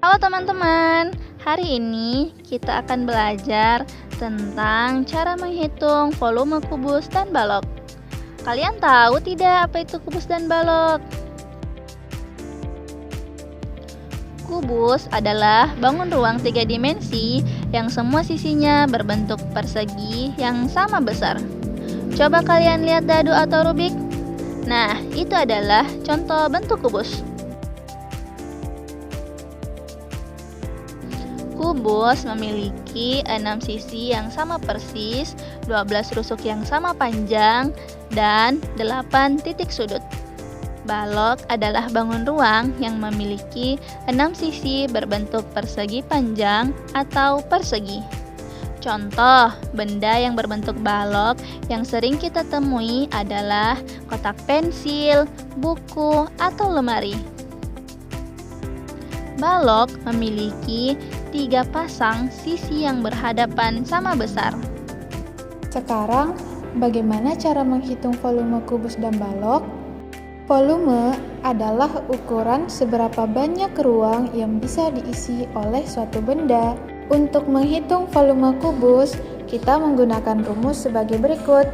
Halo teman-teman, hari ini kita akan belajar tentang cara menghitung volume kubus dan balok. Kalian tahu tidak apa itu kubus dan balok? Kubus adalah bangun ruang 3 dimensi yang semua sisinya berbentuk persegi yang sama besar. Coba kalian lihat dadu atau rubik. Nah, itu adalah contoh bentuk kubus. Kubus memiliki 6 sisi yang sama persis, 12 rusuk yang sama panjang, dan 8 titik sudut. Balok adalah bangun ruang yang memiliki 6 sisi berbentuk persegi panjang atau persegi. Contoh benda yang berbentuk balok yang sering kita temui adalah kotak pensil, buku, atau lemari. Balok memiliki 3 pasang sisi yang berhadapan sama besar. Sekarang, bagaimana cara menghitung volume kubus dan balok? Volume adalah ukuran seberapa banyak ruang yang bisa diisi oleh suatu benda. Untuk menghitung volume kubus, kita menggunakan rumus sebagai berikut.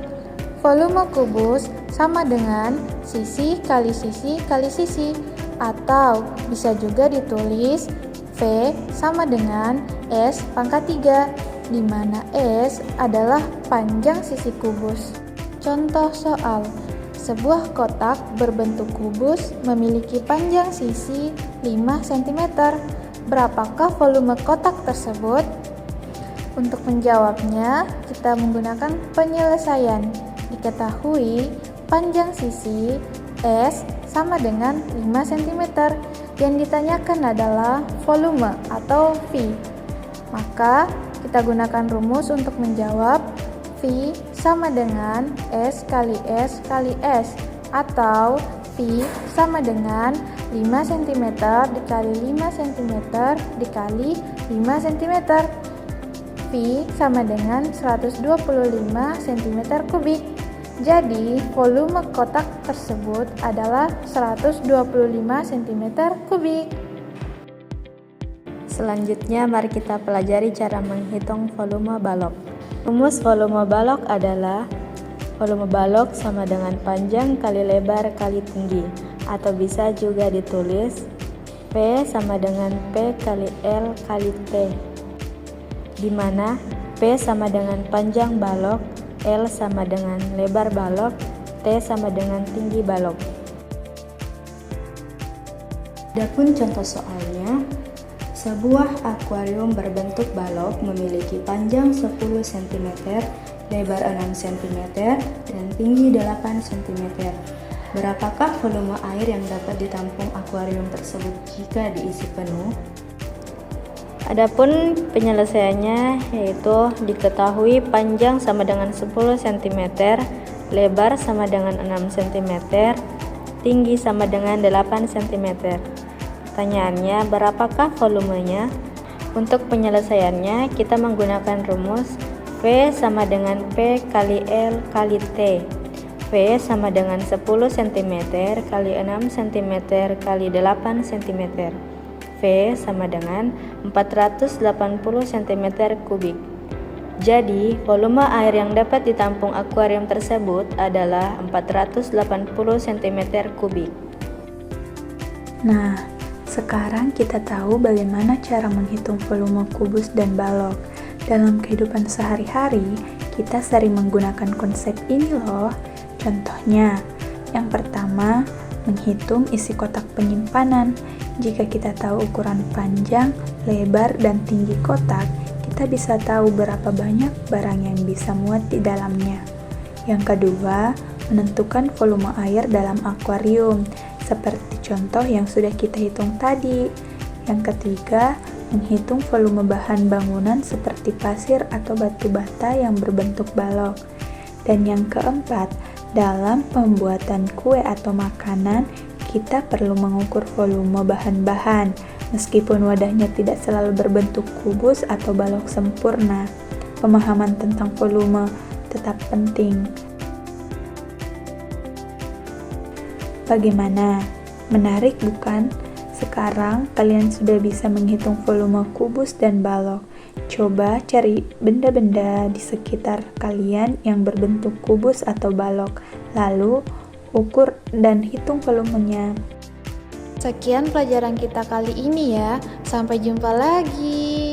Volume kubus sama dengan sisi kali sisi kali sisi, atau bisa juga ditulis V sama dengan S pangkat 3, di mana S adalah panjang sisi kubus. Contoh soal, sebuah kotak berbentuk kubus memiliki panjang sisi 5 cm. Berapakah volume kotak tersebut? Untuk menjawabnya, kita menggunakan penyelesaian. Diketahui panjang sisi S sama dengan 5 cm. Yang ditanyakan adalah volume atau V. Maka kita gunakan rumus untuk menjawab. V sama dengan S kali S kali S, atau V sama dengan 5 cm dikali 5 cm dikali 5 cm. V sama dengan 125 cm kubik. Jadi, volume kotak tersebut adalah 125 cm kubik. Selanjutnya, mari kita pelajari cara menghitung volume balok. Rumus volume balok adalah volume balok sama dengan panjang kali lebar kali tinggi, atau bisa juga ditulis P sama dengan P kali L kali T, di mana P sama dengan panjang balok, L sama dengan lebar balok, T sama dengan tinggi balok. Adapun contoh soalnya, sebuah akuarium berbentuk balok memiliki panjang 10 cm, lebar 6 cm, dan tinggi 8 cm. Berapakah volume air yang dapat ditampung akuarium tersebut jika diisi penuh? Adapun penyelesaiannya yaitu diketahui panjang sama dengan 10 cm, lebar sama dengan 6 cm, tinggi sama dengan 8 cm. Pertanyaannya, berapakah volumenya? Untuk penyelesaiannya, kita menggunakan rumus V sama dengan P kali L kali T. V sama dengan 10 cm kali 6 cm kali 8 cm. V sama dengan 480 cm kubik. Jadi, volume air yang dapat ditampung akuarium tersebut adalah 480 cm kubik. Nah, sekarang kita tahu bagaimana cara menghitung volume kubus dan balok. Dalam kehidupan sehari-hari, kita sering menggunakan konsep ini loh. Contohnya, yang pertama, menghitung isi kotak penyimpanan. Jika kita tahu ukuran panjang, lebar, dan tinggi kotak, kita bisa tahu berapa banyak barang yang bisa muat di dalamnya. Yang kedua, menentukan volume air dalam akuarium, seperti contoh yang sudah kita hitung tadi. Yang ketiga, menghitung volume bahan bangunan seperti pasir atau batu bata yang berbentuk balok. Dan yang keempat, dalam pembuatan kue atau makanan, kita perlu mengukur volume bahan-bahan, meskipun wadahnya tidak selalu berbentuk kubus atau balok sempurna. Pemahaman tentang volume tetap penting. Bagaimana? Menarik bukan? Sekarang kalian sudah bisa menghitung volume kubus dan balok. Coba cari benda-benda di sekitar kalian yang berbentuk kubus atau balok, lalu ukur dan hitung volumenya. Sekian pelajaran kita kali ini ya. Sampai jumpa lagi.